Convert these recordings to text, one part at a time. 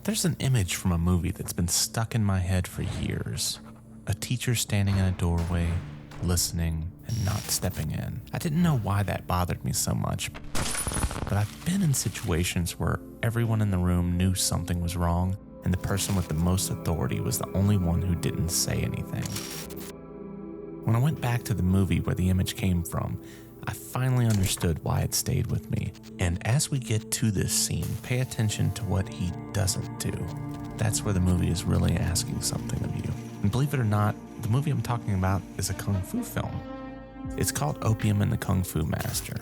There's an image from a movie that's been stuck in my head for years. A teacher standing in a doorway, listening and not stepping in. I didn't know why that bothered me so much, but I've been in situations where everyone in the room knew something was wrong, and the person with the most authority was the only one who didn't say anything. When I went back to the movie where the image came from, I finally understood why it stayed with me. And as we get to this scene, pay attention to what he doesn't do. That's where the movie is really asking something of you. And believe it or not, the movie I'm talking about is a kung fu film. It's called Opium and the Kung Fu Master.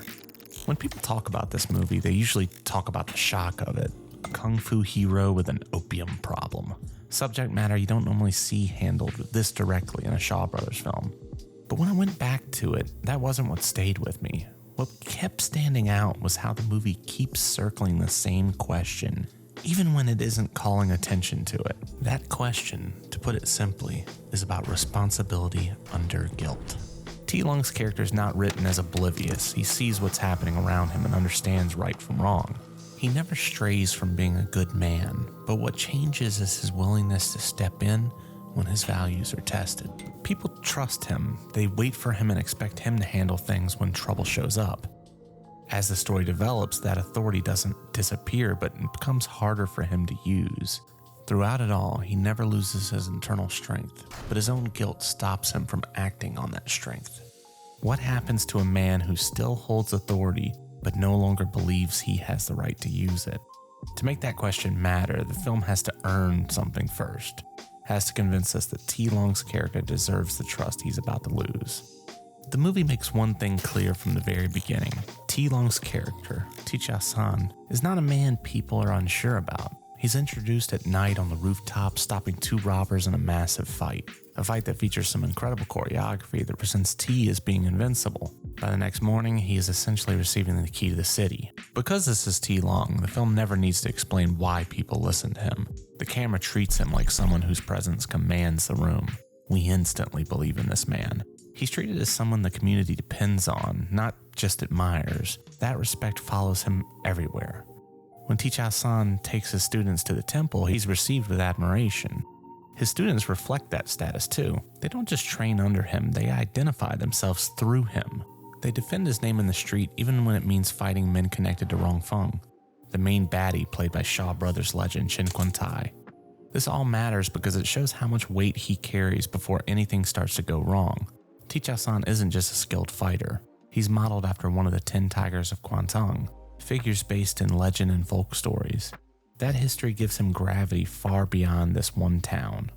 When people talk about this movie, they usually talk about the shock of it. A kung fu hero with an opium problem. Subject matter you don't normally see handled this directly in a Shaw Brothers film. But when I went back to it, that wasn't what stayed with me. What kept standing out was how the movie keeps circling the same question, even when it isn't calling attention to it. That question, to put it simply, is about responsibility under guilt. T. Lung's character is not written as oblivious. He sees what's happening around him and understands right from wrong. He never strays from being a good man, but what changes is his willingness to step in when his values are tested. People trust him. They wait for him and expect him to handle things when trouble shows up. As the story develops, that authority doesn't disappear, but it becomes harder for him to use. Throughout it all, he never loses his internal strength, but his own guilt stops him from acting on that strength. What happens to a man who still holds authority, but no longer believes he has the right to use it? To make that question matter, the film has to earn something first. Has to convince us that T. Lung's character deserves the trust he's about to lose. The movie makes one thing clear from the very beginning. T. Lung's character, T. Cha-san, is not a man people are unsure about. He's introduced at night on the rooftop, stopping two robbers in a massive fight. A fight that features some incredible choreography that presents T as being invincible. By the next morning, he is essentially receiving the key to the city. Because this is T. Lung, the film never needs to explain why people listen to him. The camera treats him like someone whose presence commands the room. We instantly believe in this man. He's treated as someone the community depends on, not just admires. That respect follows him everywhere. When T. Cha-san takes his students to the temple, he's received with admiration. His students reflect that status too. They don't just train under him, they identify themselves through him. They defend his name in the street even when it means fighting men connected to Rong Feng, the main baddie played by Shaw Brothers legend Shin Kwon-tae. This all matters because it shows how much weight he carries before anything starts to go wrong. T. Cha-san isn't just a skilled fighter. He's modeled after one of the 10 tigers of Kwantung, figures based in legend and folk stories. That history gives him gravity far beyond this one town.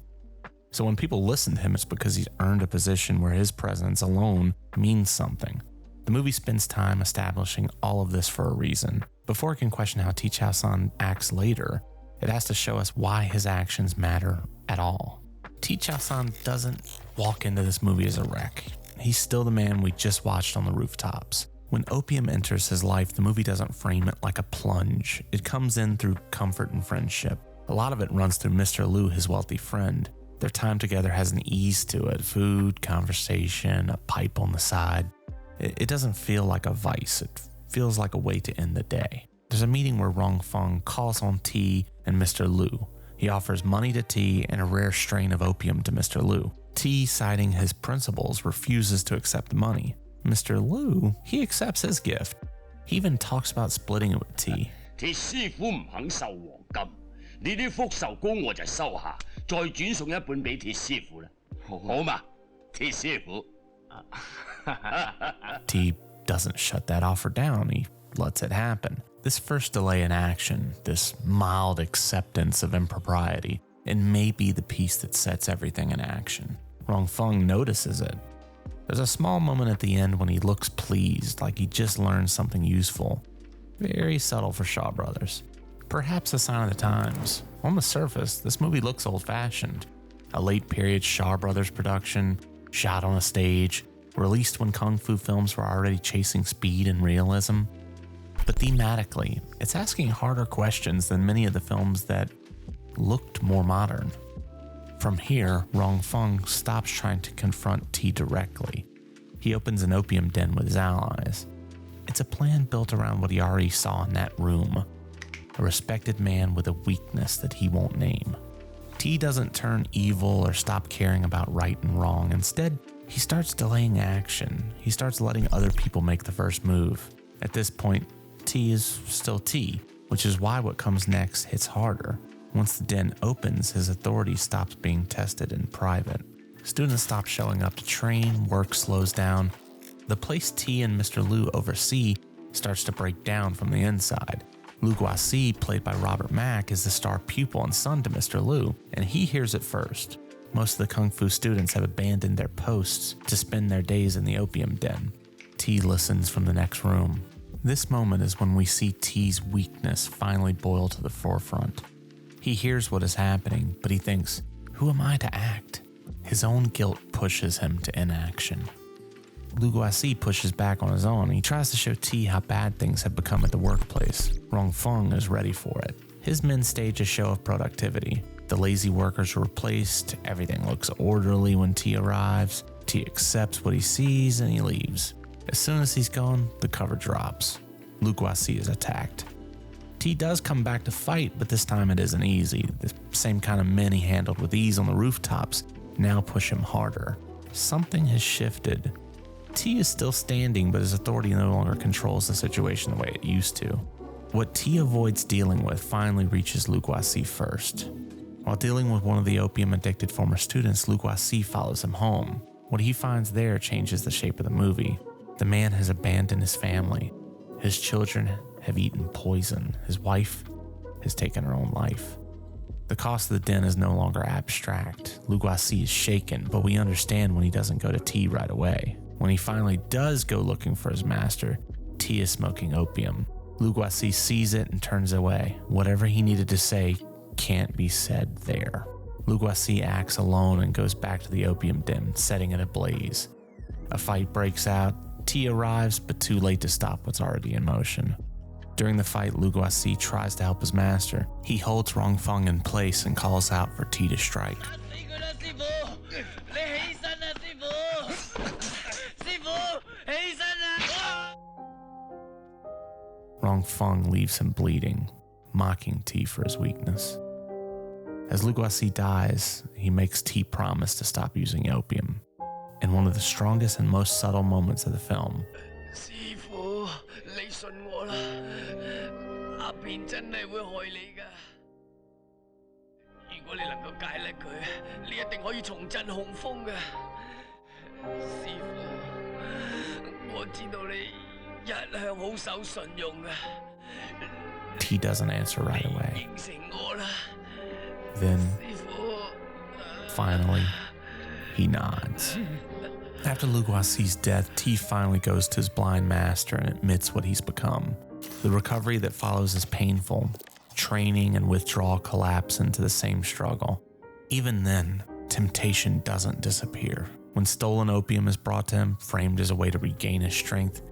So when people listen to him, it's because he's earned a position where his presence alone means something. The movie spends time establishing all of this for a reason. Before it can question how T. Cha-san acts later, it has to show us why his actions matter at all. T. Cha-san doesn't walk into this movie as a wreck. He's still the man we just watched on the rooftops. When opium enters his life, the movie doesn't frame it like a plunge. It comes in through comfort and friendship. A lot of it runs through Mr. Liu, his wealthy friend. Their time together has an ease to it. Food, conversation, a pipe on the side. It doesn't feel like a vice. It feels like a way to end the day. There's a meeting where Rong Feng calls on T and Mr. Liu. He offers money to T and a rare strain of opium to Mr. Liu. T, citing his principles, refuses to accept the money. Mr. Liu, he accepts his gift. He even talks about splitting it with T. 鐵師傅唔肯收黃金，呢啲福壽膏我就收下，再轉送一半俾鐵師傅啦。好嘛，鐵師傅。T doesn't shut that offer down. He lets it happen. This first delay in action, this mild acceptance of impropriety, it may be the piece that sets everything in action. Rong Feng notices it. There's a small moment at the end when he looks pleased, like he just learned something useful. Very subtle for Shaw Brothers. Perhaps a sign of the times. On the surface, this movie looks old-fashioned. A late-period Shaw Brothers production, shot on a stage, released when kung fu films were already chasing speed and realism. But thematically, it's asking harder questions than many of the films that looked more modern. From here, Rong Feng stops trying to confront T directly. He opens an opium den with his allies. It's a plan built around what he already saw in that room. A a respected man with a weakness that he won't name. T doesn't turn evil or stop caring about right and wrong. Instead, he starts delaying action. He starts letting other people make the first move. At this point, T is still T, which is why what comes next hits harder. Once the den opens, his authority stops being tested in private. Students stop showing up to train, work slows down. The place T and Mr. Liu oversee starts to break down from the inside. Lu Guasi, played by Robert Mack, is the star pupil and son to Mr. Liu, and he hears it first. Most of the Kung Fu students have abandoned their posts to spend their days in the opium den. T listens from the next room. This moment is when we see T's weakness finally boil to the forefront. He hears what is happening, but he thinks, who am I to act? His own guilt pushes him to inaction. Lu Guasi pushes back on his own. He tries to show T how bad things have become at the workplace. Rong Feng is ready for it. His men stage a show of productivity. The lazy workers are replaced. Everything looks orderly when T arrives. T accepts what he sees and he leaves. As soon as he's gone, the cover drops. Lu Guasi is attacked. T does come back to fight, but this time it isn't easy. The same kind of men he handled with ease on the rooftops now push him harder. Something has shifted. T is still standing, but his authority no longer controls the situation the way it used to. What T avoids dealing with finally reaches Lu Guasi first. While dealing with one of the opium-addicted former students, Lu Guasi follows him home. What he finds there changes the shape of the movie. The man has abandoned his family. His children have eaten poison. His wife has taken her own life. The cost of the den is no longer abstract. Lu Guasi is shaken, but we understand when he doesn't go to T right away. When he finally does go looking for his master, T is smoking opium. Lu Guasi sees it and turns away. Whatever he needed to say can't be said there. Lu Guasi acts alone and goes back to the opium den, setting it ablaze. A fight breaks out. T arrives, but too late to stop what's already in motion. During the fight, Lu Guasi tries to help his master. He holds Rong Feng in place and calls out for T to strike. Rong Feng leaves him bleeding, mocking T for his weakness. As Lu Guasi dies, he makes T promise to stop using opium. In one of the strongest and most subtle moments of the film, T doesn't answer right away. Then, finally, he nods. After Lu Guasi's death, T finally goes to his blind master and admits what he's become. The recovery that follows is painful. Training and withdrawal collapse into the same struggle. Even then, temptation doesn't disappear. When stolen opium is brought to him, framed as a way to regain his strength,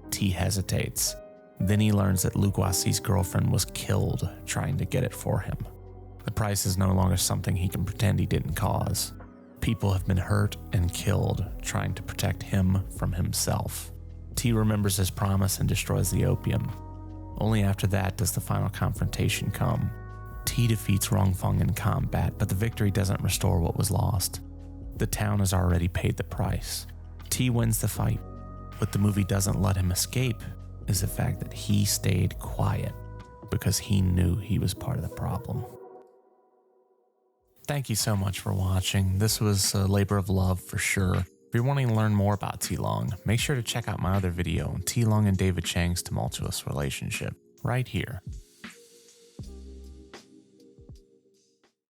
T hesitates. Then he learns that Lu Guasi's girlfriend was killed trying to get it for him. The price is no longer something he can pretend he didn't cause. People have been hurt and killed trying to protect him from himself. T remembers his promise and destroys the opium. Only after that does the final confrontation come. T defeats Rong Feng in combat, but the victory doesn't restore what was lost. The town has already paid the price. T wins the fight. What the movie doesn't let him escape is the fact that he stayed quiet because he knew he was part of the problem. Thank you so much for watching. This was a labor of love for sure. If you're wanting to learn more about T Long, make sure to check out my other video on T Long and David Chang's tumultuous relationship right here.